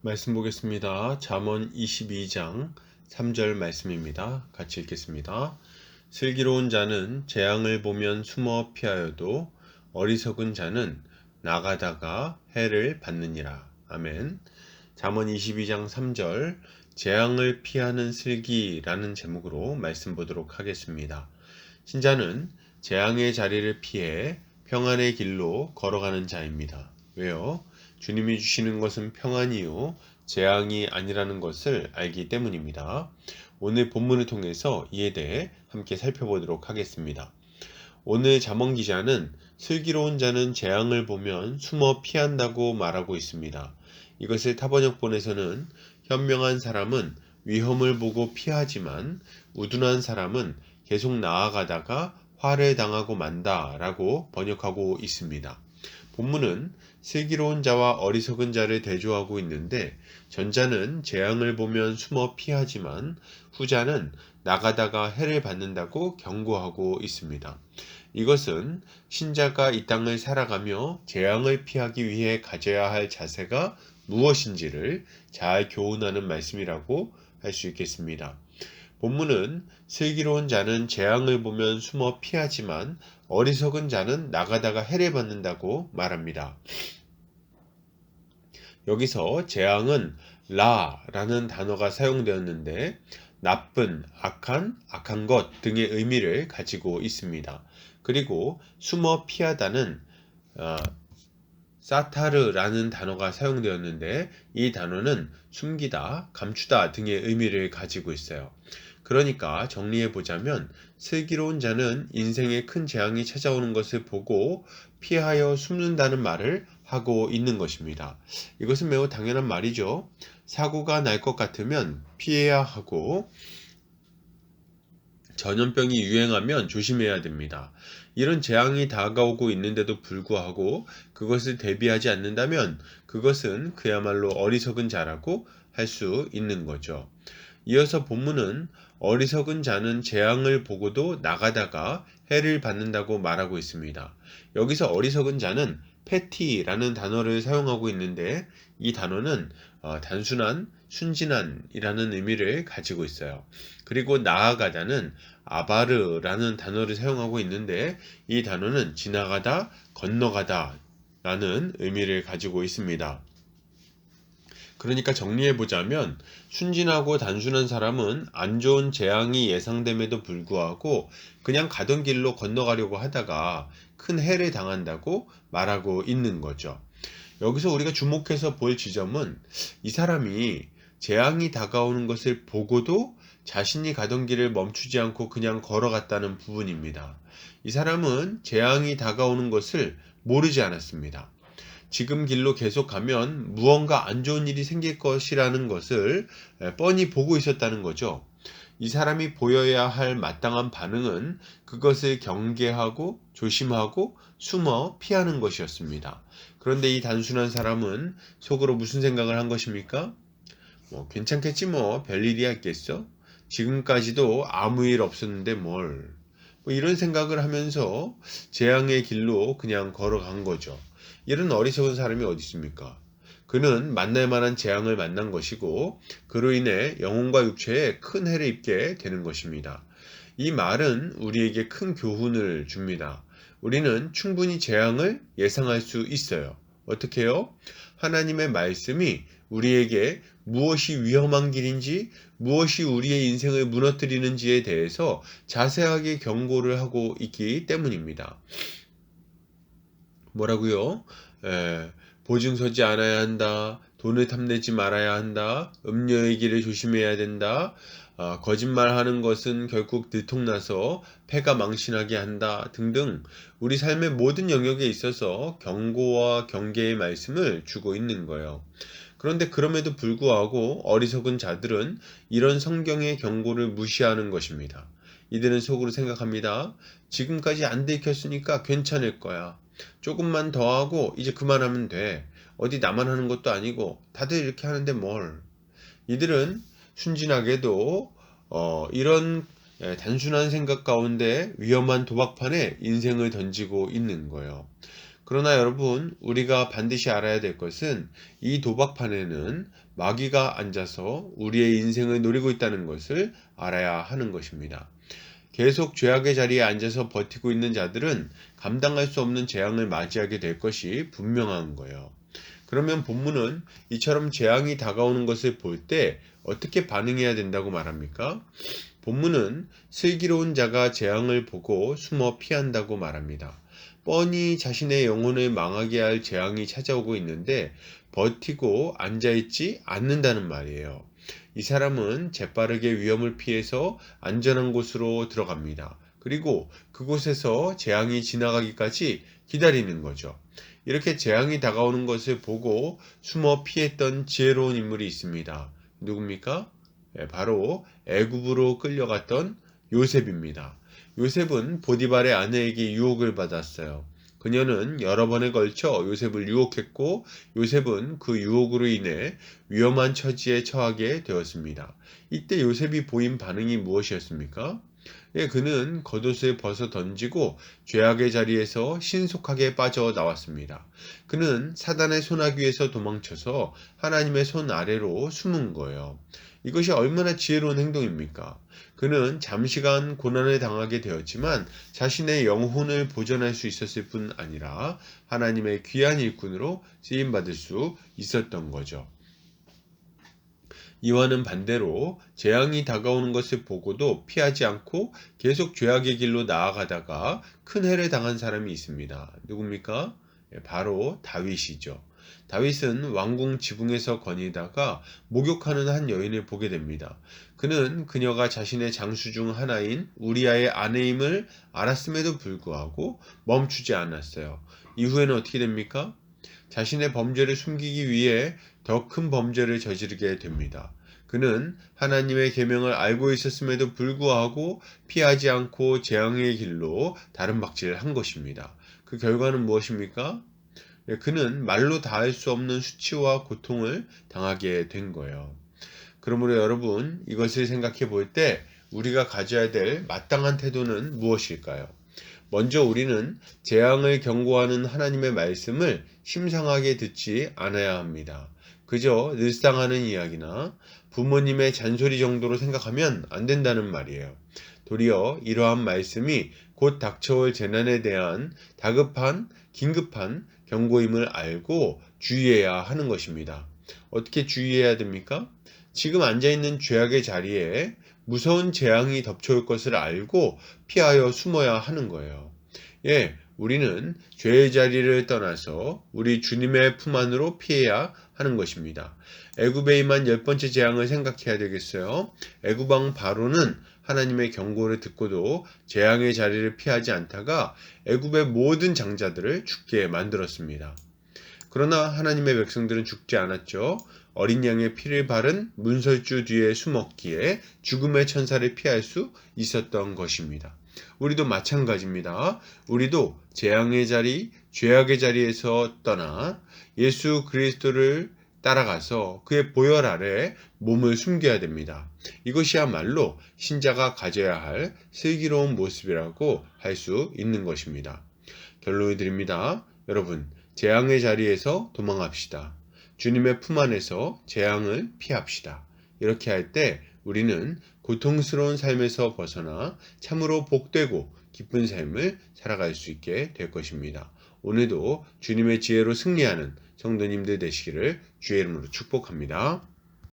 말씀 보겠습니다. 잠언 22장 3절 말씀입니다. 같이 읽겠습니다. 슬기로운 자는 재앙을 보면 숨어 피하여도 어리석은 자는 나가다가 해를 받느니라. 아멘. 잠언 22장 3절 재앙을 피하는 슬기라는 제목으로 말씀 보도록 하겠습니다. 신자는 재앙의 자리를 피해 평안의 길로 걸어가는 자입니다. 왜요? 주님이 주시는 것은 평안이요 재앙이 아니라는 것을 알기 때문입니다. 오늘 본문을 통해서 이에 대해 함께 살펴보도록 하겠습니다. 오늘 잠언 기자는 슬기로운 자는 재앙을 보면 숨어 피한다고 말하고 있습니다. 이것을 타번역본에서는 현명한 사람은 위험을 보고 피하지만 우둔한 사람은 계속 나아가다가 화를 당하고 만다라고 번역하고 있습니다. 본문은 슬기로운 자와 어리석은 자를 대조하고 있는데 전자는 재앙을 보면 숨어 피하지만 후자는 나가다가 해를 받는다고 경고하고 있습니다. 이것은 신자가 이 땅을 살아가며 재앙을 피하기 위해 가져야 할 자세가 무엇인지를 잘 교훈하는 말씀이라고 할 수 있겠습니다. 본문은 슬기로운 자는 재앙을 보면 숨어 피하지만 어리석은 자는 나가다가 해를 받는다고 말합니다. 여기서 재앙은 라라는 단어가 사용되었는데 나쁜, 악한 것 등의 의미를 가지고 있습니다. 그리고 숨어 피하다는 사타르라는 단어가 사용되었는데 이 단어는 숨기다, 감추다 등의 의미를 가지고 있어요. 그러니까 정리해 보자면 슬기로운 자는 인생에 큰 재앙이 찾아오는 것을 보고 피하여 숨는다는 말을 하고 있는 것입니다. 이것은 매우 당연한 말이죠. 사고가 날 것 같으면 피해야 하고 전염병이 유행하면 조심해야 됩니다. 이런 재앙이 다가오고 있는데도 불구하고 그것을 대비하지 않는다면 그것은 그야말로 어리석은 자라고 할 수 있는 거죠. 이어서 본문은 어리석은 자는 재앙을 보고도 나가다가 해를 받는다고 말하고 있습니다. 여기서 어리석은 자는 패티라는 단어를 사용하고 있는데 이 단어는 단순한 순진한이라는 의미를 가지고 있어요. 그리고 나아가다는 아바르라는 단어를 사용하고 있는데 이 단어는 지나가다, 건너가다 라는 의미를 가지고 있습니다. 그러니까 정리해보자면 순진하고 단순한 사람은 안 좋은 재앙이 예상됨에도 불구하고 그냥 가던 길로 건너가려고 하다가 큰 해를 당한다고 말하고 있는 거죠. 여기서 우리가 주목해서 볼 지점은 이 사람이 재앙이 다가오는 것을 보고도 자신이 가던 길을 멈추지 않고 그냥 걸어갔다는 부분입니다. 이 사람은 재앙이 다가오는 것을 모르지 않았습니다. 지금 길로 계속 가면 무언가 안 좋은 일이 생길 것이라는 것을 뻔히 보고 있었다는 거죠. 이 사람이 보여야 할 마땅한 반응은 그것을 경계하고 조심하고 숨어 피하는 것이었습니다. 그런데 이 단순한 사람은 속으로 무슨 생각을 한 것입니까? 괜찮겠지 뭐 별일이야 있겠어? 지금까지도 아무 일 없었는데 뭘? 이런 생각을 하면서 재앙의 길로 그냥 걸어간 거죠. 이런 어리석은 사람이 어디 있습니까? 그는 만날 만한 재앙을 만난 것이고 그로 인해 영혼과 육체에 큰 해를 입게 되는 것입니다. 이 말은 우리에게 큰 교훈을 줍니다. 우리는 충분히 재앙을 예상할 수 있어요. 어떻게요? 하나님의 말씀이 우리에게 무엇이 위험한 길인지, 무엇이 우리의 인생을 무너뜨리는지에 대해서 자세하게 경고를 하고 있기 때문입니다. 뭐라고요? 보증 서지 않아야 한다. 돈을 탐내지 말아야 한다. 음료의 길을 조심해야 된다. 거짓말하는 것은 결국 들통나서 패가 망신하게 한다. 등등 우리 삶의 모든 영역에 있어서 경고와 경계의 말씀을 주고 있는 거예요. 그런데 그럼에도 불구하고 어리석은 자들은 이런 성경의 경고를 무시하는 것입니다. 이들은 속으로 생각합니다. 지금까지 안 들켰으니까 괜찮을 거야. 조금만 더 하고 이제 그만하면 돼. 어디 나만 하는 것도 아니고 다들 이렇게 하는데 뭘. 이들은 순진하게도 이런 단순한 생각 가운데 위험한 도박판에 인생을 던지고 있는 거예요. 그러나 여러분, 우리가 반드시 알아야 될 것은 이 도박판에는 마귀가 앉아서 우리의 인생을 노리고 있다는 것을 알아야 하는 것입니다. 계속 죄악의 자리에 앉아서 버티고 있는 자들은 감당할 수 없는 재앙을 맞이하게 될 것이 분명한 거예요. 그러면 본문은 이처럼 재앙이 다가오는 것을 볼 때 어떻게 반응해야 된다고 말합니까? 본문은 슬기로운 자가 재앙을 보고 숨어 피한다고 말합니다. 뻔히 자신의 영혼을 망하게 할 재앙이 찾아오고 있는데 버티고 앉아있지 않는다는 말이에요. 이 사람은 재빠르게 위험을 피해서 안전한 곳으로 들어갑니다. 그리고 그곳에서 재앙이 지나가기까지 기다리는 거죠. 이렇게 재앙이 다가오는 것을 보고 숨어 피했던 지혜로운 인물이 있습니다. 누굽니까? 바로 애굽으로 끌려갔던 요셉입니다. 요셉은 보디발의 아내에게 유혹을 받았어요. 그녀는 여러 번에 걸쳐 요셉을 유혹했고 요셉은 그 유혹으로 인해 위험한 처지에 처하게 되었습니다. 이때 요셉이 보인 반응이 무엇이었습니까? 그는 겉옷을 벗어 던지고 죄악의 자리에서 신속하게 빠져나왔습니다. 그는 사단의 손아귀에서 도망쳐서 하나님의 손 아래로 숨은 거예요. 이것이 얼마나 지혜로운 행동입니까? 그는 잠시간 고난을 당하게 되었지만 자신의 영혼을 보존할 수 있었을 뿐 아니라 하나님의 귀한 일꾼으로 쓰임받을 수 있었던 거죠. 이와는 반대로 재앙이 다가오는 것을 보고도 피하지 않고 계속 죄악의 길로 나아가다가 큰 해를 당한 사람이 있습니다. 누굽니까? 바로 다윗이죠. 다윗은 왕궁 지붕에서 거니다가 목욕하는 한 여인을 보게 됩니다. 그는 그녀가 자신의 장수 중 하나인 우리아의 아내임을 알았음에도 불구하고 멈추지 않았어요. 이후에는 어떻게 됩니까? 자신의 범죄를 숨기기 위해 더 큰 범죄를 저지르게 됩니다. 그는 하나님의 계명을 알고 있었음에도 불구하고 피하지 않고 재앙의 길로 다른 박질을 한 것입니다. 그 결과는 무엇입니까? 그는 말로 다할 수 없는 수치와 고통을 당하게 된 거예요. 그러므로 여러분, 이것을 생각해 볼 때 우리가 가져야 될 마땅한 태도는 무엇일까요? 먼저 우리는 재앙을 경고하는 하나님의 말씀을 심상하게 듣지 않아야 합니다. 그저 늘상 하는 이야기나 부모님의 잔소리 정도로 생각하면 안 된다는 말이에요. 도리어 이러한 말씀이 곧 닥쳐올 재난에 대한 다급한, 긴급한 경고임을 알고 주의해야 하는 것입니다. 어떻게 주의해야 됩니까? 지금 앉아있는 죄악의 자리에 무서운 재앙이 덮쳐올 것을 알고 피하여 숨어야 하는 거예요. 우리는 죄의 자리를 떠나서 우리 주님의 품 안으로 피해야 하는 것입니다. 애굽에 임한 10번째 재앙을 생각해야 되겠어요. 애굽 왕 바로는 하나님의 경고를 듣고도 재앙의 자리를 피하지 않다가 애굽의 모든 장자들을 죽게 만들었습니다. 그러나 하나님의 백성들은 죽지 않았죠. 어린 양의 피를 바른 문설주 뒤에 숨었기에 죽음의 천사를 피할 수 있었던 것입니다. 우리도 마찬가지입니다. 우리도 재앙의 자리, 죄악의 자리에서 떠나 예수 그리스도를 따라가서 그의 보혈 아래 몸을 숨겨야 됩니다. 이것이야말로 신자가 가져야 할 슬기로운 모습이라고 할 수 있는 것입니다. 결론을 드립니다. 여러분, 재앙의 자리에서 도망합시다. 주님의 품 안에서 재앙을 피합시다. 이렇게 할 때 우리는 고통스러운 삶에서 벗어나 참으로 복되고 기쁜 삶을 살아갈 수 있게 될 것입니다. 오늘도 주님의 지혜로 승리하는 성도님들 되시기를 주의 이름으로 축복합니다.